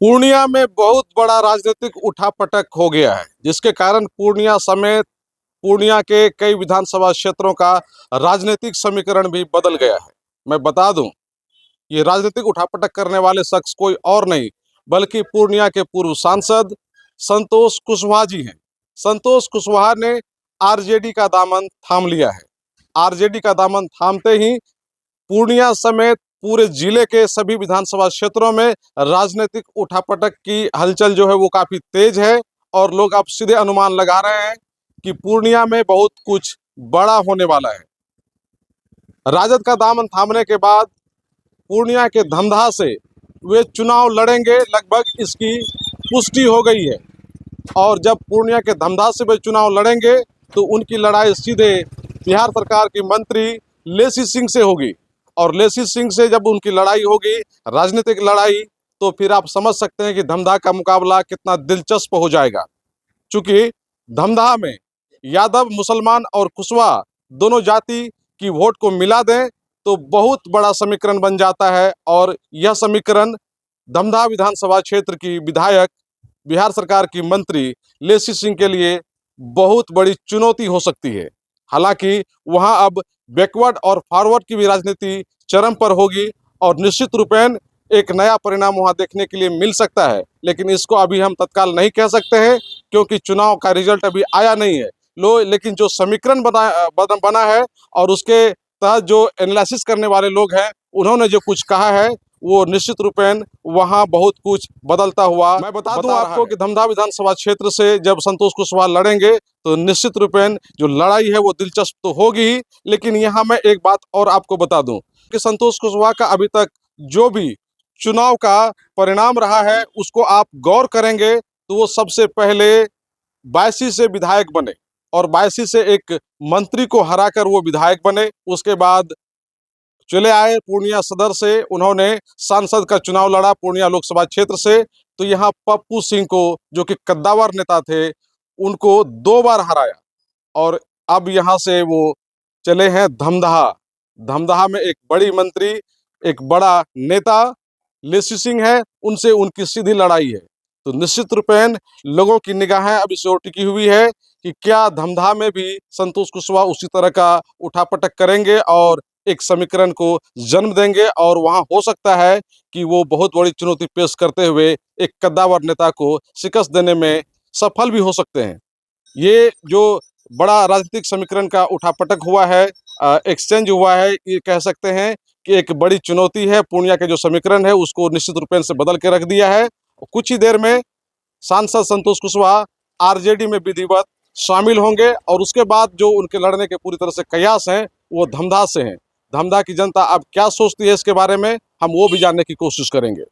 पूर्णिया में बहुत बड़ा राजनीतिक उठापटक हो गया है, जिसके कारण पूर्णिया समेत पूर्णिया के कई विधानसभा क्षेत्रों का राजनीतिक समीकरण भी बदल गया है। मैं बता दूं, ये राजनीतिक उठापटक करने वाले शख्स कोई और नहीं बल्कि पूर्णिया के पूर्व सांसद संतोष कुशवाहा जी हैं। संतोष कुशवाहा ने आरजेडी का दामन थाम लिया है। आरजेडी का दामन थामते ही पूर्णिया समेत पूरे जिले के सभी विधानसभा क्षेत्रों में राजनीतिक उठापटक की हलचल जो है वो काफी तेज है और लोग अब सीधे अनुमान लगा रहे हैं कि पूर्णिया में बहुत कुछ बड़ा होने वाला है। राजद का दामन थामने के बाद पूर्णिया के धमदाहा से वे चुनाव लड़ेंगे, लगभग इसकी पुष्टि हो गई है। और जब पूर्णिया के धमदाहा से वे चुनाव लड़ेंगे तो उनकी लड़ाई सीधे बिहार सरकार की मंत्री लेसी सिंह से होगी। और लेसी सिंह से जब उनकी लड़ाई होगी, राजनीतिक लड़ाई, तो फिर आप समझ सकते हैं कि धमदाहा का मुकाबला कितना दिलचस्प हो जाएगा। चूंकि धमदाहा में यादव, मुसलमान और कुशवाहा दोनों जाति की वोट को मिला दें तो बहुत बड़ा समीकरण बन जाता है। और यह समीकरण धमदाहा विधानसभा क्षेत्र की विधायक, बिहार सरकार की मंत्री लेसी सिंह के लिए बहुत बड़ी चुनौती हो सकती है। हालांकि वहां अब बैकवर्ड और फॉरवर्ड की भी राजनीति चरम पर होगी और निश्चित रूपेण एक नया परिणाम वहां देखने के लिए मिल सकता है, लेकिन इसको अभी हम तत्काल नहीं कह सकते हैं क्योंकि चुनाव का रिजल्ट अभी आया नहीं है। लेकिन जो समीकरण बना है और उसके तहत जो एनालिसिस करने वाले लोग हैं, उन्होंने जो कुछ कहा है वो निश्चित रूपेण वहां बहुत कुछ बदलता हुआ मैं बता दूं आपको कि धमदाहा विधानसभा क्षेत्र से जब संतोष कुशवाहा लड़ेंगे तो निश्चित रूपेण जो लड़ाई है वो दिलचस्प तो होगी ही। लेकिन यहाँ मैं एक बात और आपको बता दूं कि संतोष कुशवाहा का अभी तक जो भी चुनाव का परिणाम रहा है उसको आप गौर करेंगे तो वो सबसे पहले बायसी से विधायक बने और बायसी से एक मंत्री को हराकर वो विधायक बने। उसके बाद चले आए पूर्णिया सदर से, उन्होंने सांसद का चुनाव लड़ा पूर्णिया लोकसभा क्षेत्र से। तो यहाँ पप्पू सिंह को, जो कि कद्दावर नेता थे, उनको 2 बार हराया और अब यहाँ से वो चले हैं धमदाहा। धमदाहा में एक बड़ी मंत्री, एक बड़ा नेता लेसी सिंह है, उनसे उनकी सीधी लड़ाई है। तो निश्चित रूपेण लोगों की निगाहें अब इस ओर टिकी हुई है कि क्या धमदाहा में भी संतोष कुशवाहा उसी तरह का उठापटक करेंगे और एक समीकरण को जन्म देंगे और वहां हो सकता है कि वो बहुत बड़ी चुनौती पेश करते हुए एक कद्दावर नेता को शिकस्त देने में सफल भी हो सकते हैं। ये जो बड़ा राजनीतिक समीकरण का उठापटक हुआ है, एक्सचेंज हुआ है, ये कह सकते हैं कि एक बड़ी चुनौती है। पूर्णिया के जो समीकरण है उसको निश्चित रूप से बदल के रख दिया है। कुछ ही देर में सांसद संतोष कुशवाहा आरजेडी में विधिवत शामिल होंगे और उसके बाद जो उनके लड़ने के पूरी तरह से कयास हैं वो धमदाहा से हैं। धमदाहा की जनता अब क्या सोचती है इसके बारे में, हम वो भी जानने की कोशिश करेंगे।